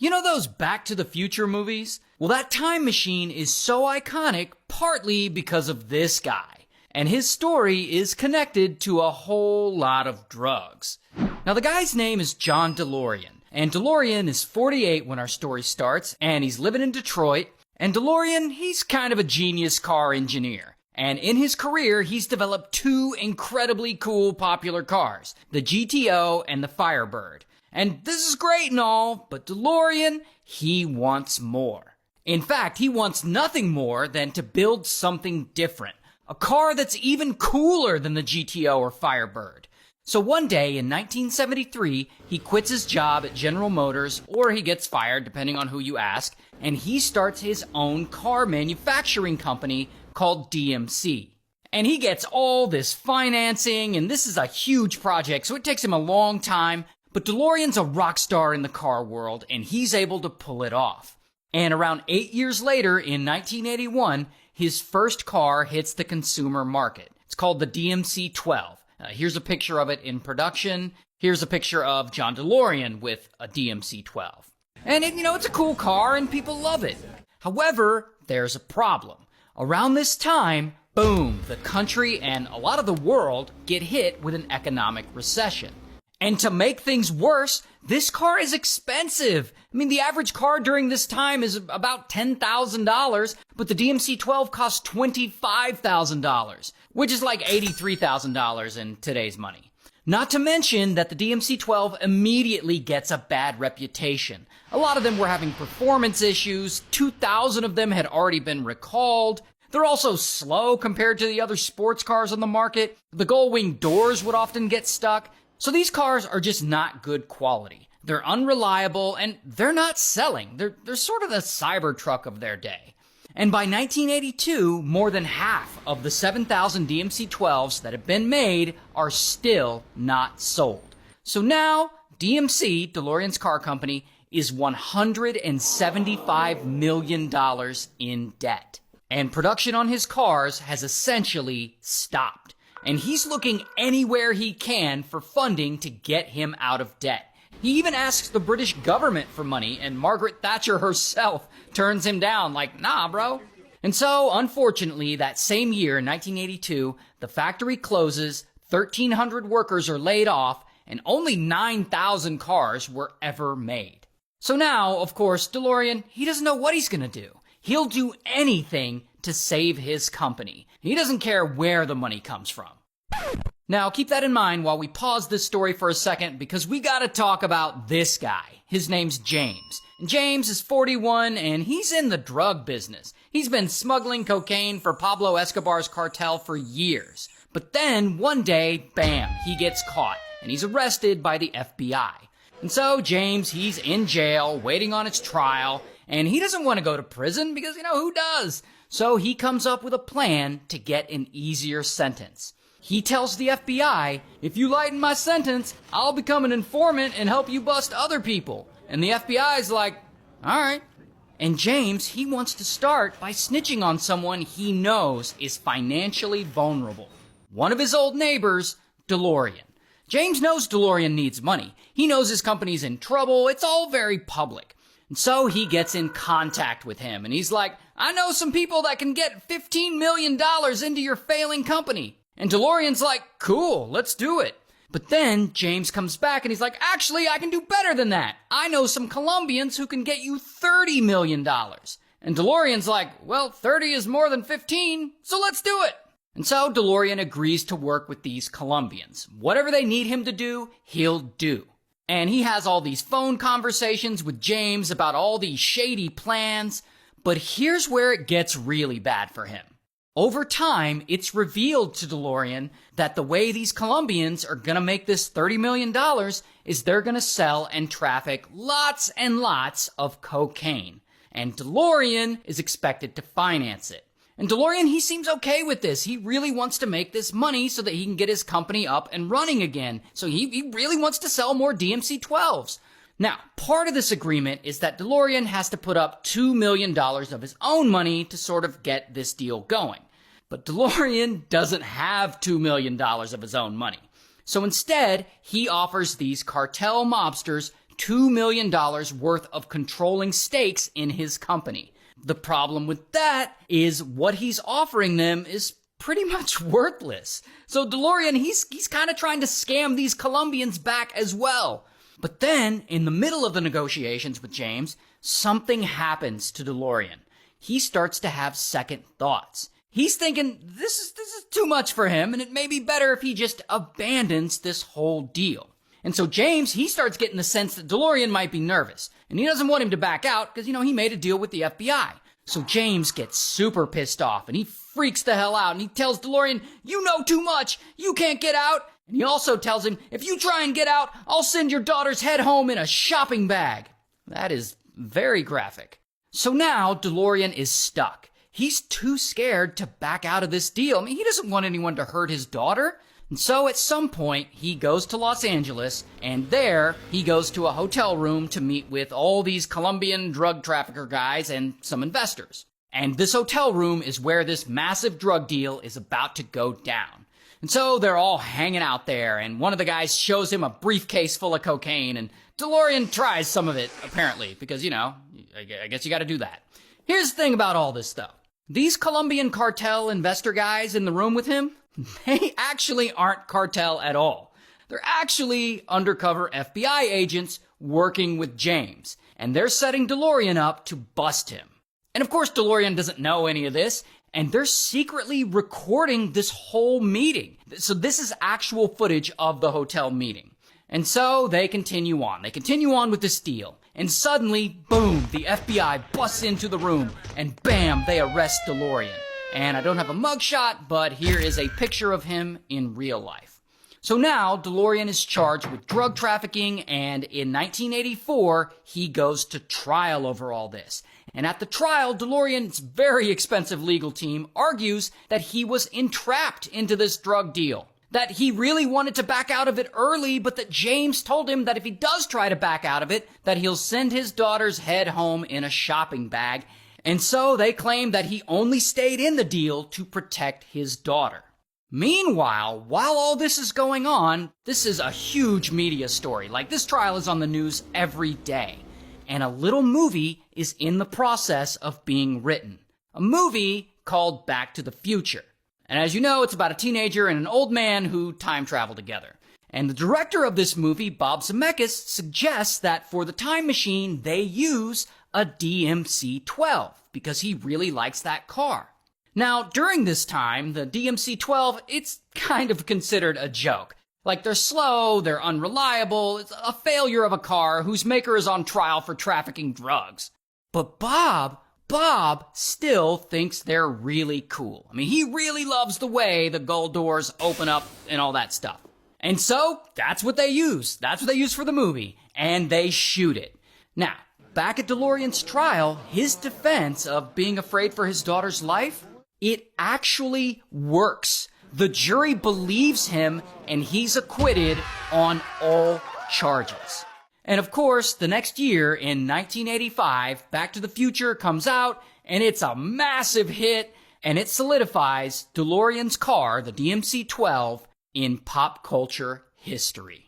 You know those Back to the Future movies? Well, that time machine is so iconic partly because of this guy. And his story is connected to a whole lot of drugs. Now, the guy's name is John DeLorean. And DeLorean is 48 when our story starts, and he's living in Detroit. And DeLorean, he's kind of a genius car engineer. And in his career, he's developed two incredibly cool popular cars, the GTO and the Firebird. And this is great and all, but DeLorean, he wants more. In fact, he wants nothing more than to build something different. A car that's even cooler than the GTO or Firebird. So one day in 1973, he quits his job at General Motors, or he gets fired depending on who you ask, and he starts his own car manufacturing company called DMC. And he gets all this financing, and this is a huge project, so it takes him a long time, but DeLorean's a rock star in the car world, and he's able to pull it off. And around 8 years later, in 1981, his first car hits the consumer market. It's called the DMC-12. Here's a picture of it in production. Here's a picture of John DeLorean with a DMC-12. And it's a cool car and people love it. However, there's a problem. Around this time, boom, the country and a lot of the world get hit with an economic recession. And to make things worse, this car is expensive. I mean, the average car during this time is about $10,000, but the DMC-12 costs $25,000, which is like $83,000 in today's money. Not to mention that the DMC-12 immediately gets a bad reputation. A lot of them were having performance issues, 2,000 of them had already been recalled. They're also slow compared to the other sports cars on the market. The gull-wing doors would often get stuck. So these cars are just not good quality. They're unreliable, and they're not selling. They're sort of the Cybertruck of their day. And by 1982, more than half of the 7,000 DMC-12s that have been made are still not sold. So now, DMC, DeLorean's car company, is $175 million in debt. And production on his cars has essentially stopped. And he's looking anywhere he can for funding to get him out of debt. He even asks the British government for money, and Margaret Thatcher herself turns him down, like, nah, bro. And so, unfortunately, that same year, 1982, the factory closes, 1,300 workers are laid off, and only 9,000 cars were ever made. So now, of course, DeLorean, he doesn't know what he's gonna do. He'll do anything to save his company. He doesn't care where the money comes from. Now, keep that in mind while we pause this story for a second, because we gotta talk about this guy. His name's James. And James is 41, and he's in the drug business. He's been smuggling cocaine for Pablo Escobar's cartel for years. But then, one day, bam, he gets caught, and he's arrested by the FBI. And so, James, he's in jail, waiting on his trial, and he doesn't want to go to prison, because, who does? So he comes up with a plan to get an easier sentence. He tells the FBI, if you lighten my sentence, I'll become an informant and help you bust other people. And the FBI's like, all right. And James, he wants to start by snitching on someone he knows is financially vulnerable. One of his old neighbors, DeLorean. James knows DeLorean needs money. He knows his company's in trouble. It's all very public. And so he gets in contact with him, and he's like, I know some people that can get $15 million into your failing company. And DeLorean's like, cool, let's do it. But then James comes back and he's like, actually, I can do better than that. I know some Colombians who can get you $30 million. And DeLorean's like, well, 30 is more than 15, so let's do it. And so DeLorean agrees to work with these Colombians. Whatever they need him to do, he'll do. And he has all these phone conversations with James about all these shady plans. But here's where it gets really bad for him. Over time, it's revealed to DeLorean that the way these Colombians are gonna make this $30 million is they're gonna sell and traffic lots and lots of cocaine. And DeLorean is expected to finance it. And DeLorean, he seems okay with this. He really wants to make this money so that he can get his company up and running again. So he really wants to sell more DMC-12s. Now, part of this agreement is that DeLorean has to put up $2 million of his own money to sort of get this deal going. But DeLorean doesn't have $2 million of his own money. So instead, he offers these cartel mobsters $2 million worth of controlling stakes in his company. The problem with that is what he's offering them is pretty much worthless. So DeLorean, he's kind of trying to scam these Colombians back as well. But then, in the middle of the negotiations with James, something happens to DeLorean. He starts to have second thoughts. He's thinking this is too much for him, and it may be better if he just abandons this whole deal. And so James, he starts getting the sense that DeLorean might be nervous, and he doesn't want him to back out because, he made a deal with the FBI. So James gets super pissed off, and he freaks the hell out, and he tells DeLorean, "You know too much, you can't get out." And he also tells him, "If you try and get out, I'll send your daughter's head home in a shopping bag." That is very graphic. So now DeLorean is stuck. He's too scared to back out of this deal. He doesn't want anyone to hurt his daughter. And so at some point, he goes to Los Angeles, and there he goes to a hotel room to meet with all these Colombian drug trafficker guys and some investors. And this hotel room is where this massive drug deal is about to go down. And so they're all hanging out there, and one of the guys shows him a briefcase full of cocaine, and DeLorean tries some of it, apparently, because, I guess you gotta do that. Here's the thing about all this, though. These Colombian cartel investor guys in the room with him, they actually aren't cartel at all. They're actually undercover FBI agents working with James, and they're setting DeLorean up to bust him. And of course, DeLorean doesn't know any of this, and they're secretly recording this whole meeting. So this is actual footage of the hotel meeting. And so they continue on. They continue on with this deal. And suddenly, boom, the FBI busts into the room, and bam, they arrest DeLorean. And I don't have a mugshot, but here is a picture of him in real life. So now, DeLorean is charged with drug trafficking, and in 1984, he goes to trial over all this. And at the trial, DeLorean's very expensive legal team argues that he was entrapped into this drug deal. That he really wanted to back out of it early, but that James told him that if he does try to back out of it, that he'll send his daughter's head home in a shopping bag. And so they claim that he only stayed in the deal to protect his daughter. Meanwhile, while all this is going on, this is a huge media story. Like, this trial is on the news every day. And a little movie is in the process of being written. A movie called Back to the Future. And as you know, it's about a teenager and an old man who time travel together. And the director of this movie, Bob Zemeckis, suggests that for the time machine, they use a DMC-12 because he really likes that car. Now, during this time, the DMC-12, it's kind of considered a joke. Like, they're slow, they're unreliable, it's a failure of a car whose maker is on trial for trafficking drugs. But Bob still thinks they're really cool. He really loves the way the gull doors open up and all that stuff. And so, that's what they use. That's what they use for the movie. And they shoot it. Now, back at DeLorean's trial, his defense of being afraid for his daughter's life, it actually works. The jury believes him, and he's acquitted on all charges. And of course, the next year, in 1985, Back to the Future comes out, and it's a massive hit, and it solidifies DeLorean's car, the DMC-12, in pop culture history.